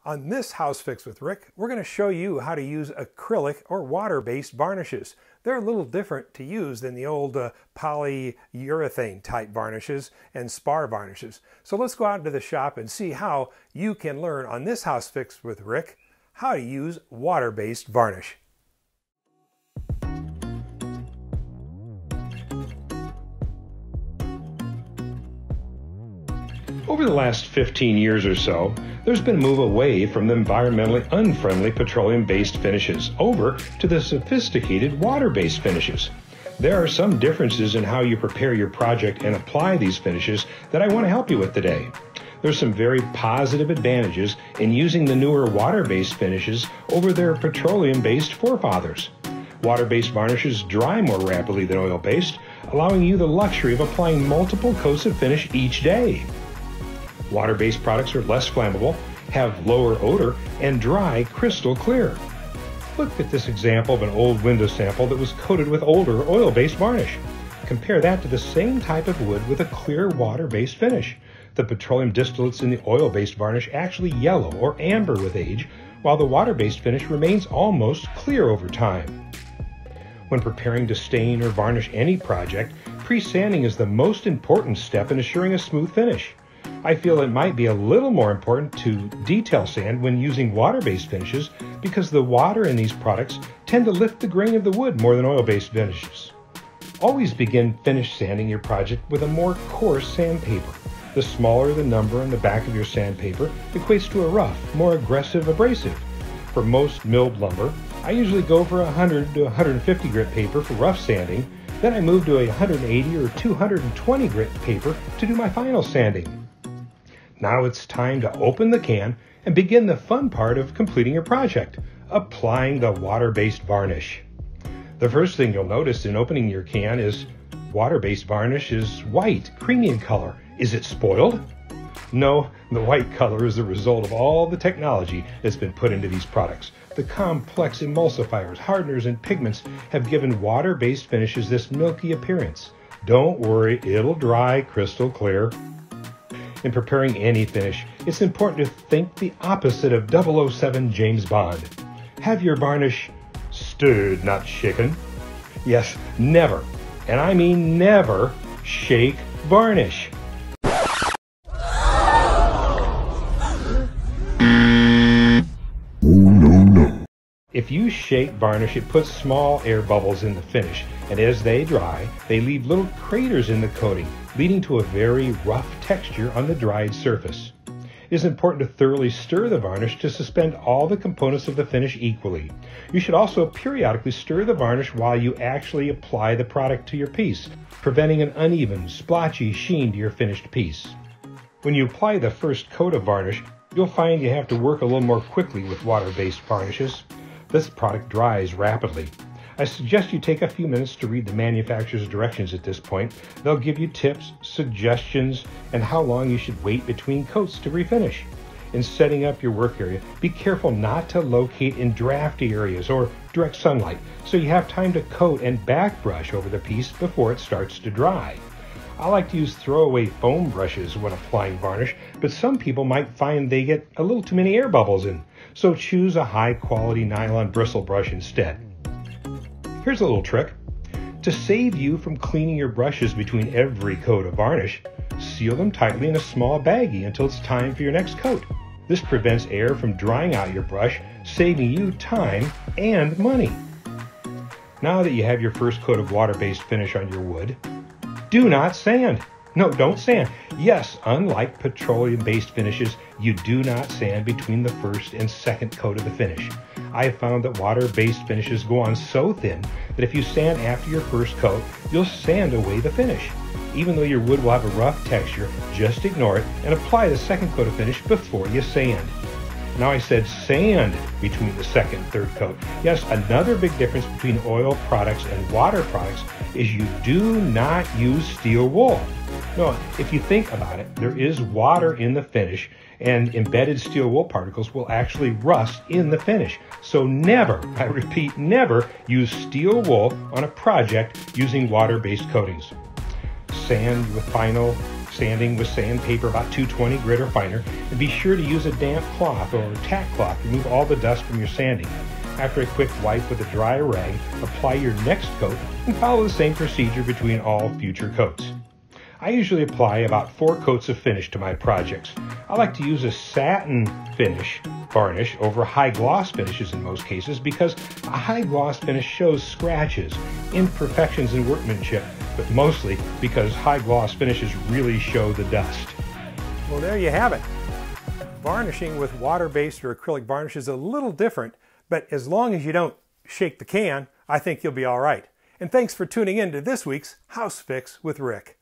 On this House Fix with Rick, we're going to show you how to use acrylic or water-based varnishes. They're a little different to use than the old polyurethane type varnishes and spar varnishes. So let's go out into the shop and see how you can learn on this House Fix with Rick how to use water-based varnish. Over the last 15 years or so, there's been a move away from the environmentally unfriendly petroleum-based finishes over to the sophisticated water-based finishes. There are some differences in how you prepare your project and apply these finishes that I want to help you with today. There's some very positive advantages in using the newer water-based finishes over their petroleum-based forefathers. Water-based varnishes dry more rapidly than oil-based, allowing you the luxury of applying multiple coats of finish each day. Water-based products are less flammable, have lower odor, and dry crystal clear. Look at this example of an old window sample that was coated with older oil-based varnish. Compare that to the same type of wood with a clear water-based finish. The petroleum distillates in the oil-based varnish actually yellow or amber with age, while the water-based finish remains almost clear over time. When preparing to stain or varnish any project, pre-sanding is the most important step in assuring a smooth finish. I feel it might be a little more important to detail sand when using water-based finishes because the water in these products tend to lift the grain of the wood more than oil-based finishes. Always begin finish sanding your project with a more coarse sandpaper. The smaller the number on the back of your sandpaper equates to a rough, more aggressive abrasive. For most milled lumber, I usually go for 100 to 150 grit paper for rough sanding, then I move to a 180 or 220 grit paper to do my final sanding. Now it's time to open the can and begin the fun part of completing your project, applying the water-based varnish. The first thing you'll notice in opening your can is water-based varnish is white, creamy in color. Is it spoiled? No, the white color is the result of all the technology that's been put into these products. The complex emulsifiers, hardeners, and pigments have given water-based finishes this milky appearance. Don't worry, it'll dry crystal clear. In preparing any finish, it's important to think the opposite of 007 James Bond. Have your varnish stirred, not shaken. Yes, never, and I mean never, shake varnish. If you shake varnish, it puts small air bubbles in the finish, and as they dry, they leave little craters in the coating, leading to a very rough texture on the dried surface. It is important to thoroughly stir the varnish to suspend all the components of the finish equally. You should also periodically stir the varnish while you actually apply the product to your piece, preventing an uneven, splotchy sheen to your finished piece. When you apply the first coat of varnish, you'll find you have to work a little more quickly with water-based varnishes. This product dries rapidly. I suggest you take a few minutes to read the manufacturer's directions at this point. They'll give you tips, suggestions, and how long you should wait between coats to refinish. In setting up your work area, be careful not to locate in drafty areas or direct sunlight, so you have time to coat and back brush over the piece before it starts to dry. I like to use throwaway foam brushes when applying varnish, but some people might find they get a little too many air bubbles in, so choose a high-quality nylon bristle brush instead. Here's a little trick. To save you from cleaning your brushes between every coat of varnish, seal them tightly in a small baggie until it's time for your next coat. This prevents air from drying out your brush, saving you time and money. Now that you have your first coat of water-based finish on your wood, do not sand. No, don't sand. Yes, unlike petroleum-based finishes, you do not sand between the first and second coat of the finish. I have found that water-based finishes go on so thin that if you sand after your first coat, you'll sand away the finish. Even though your wood will have a rough texture, just ignore it and apply the second coat of finish before you sand. Now I said sand between the second and third coat. Yes, another big difference between oil products and water products is you do not use steel wool. No, if you think about it, there is water in the finish, and embedded steel wool particles will actually rust in the finish. So never, I repeat, never use steel wool on a project using water-based coatings. Sand with final sanding with sandpaper about 220 grit or finer, and be sure to use a damp cloth or tack cloth to remove all the dust from your sanding. After a quick wipe with a dry rag, apply your next coat and follow the same procedure between all future coats. I usually apply about 4 coats of finish to my projects. I like to use a satin finish varnish over high gloss finishes in most cases because a high gloss finish shows scratches, imperfections in workmanship, but mostly because high gloss finishes really show the dust. Well, there you have it. Varnishing with water-based or acrylic varnish is a little different, but as long as you don't shake the can, I think you'll be all right. And thanks for tuning in to this week's House Fix with Rick.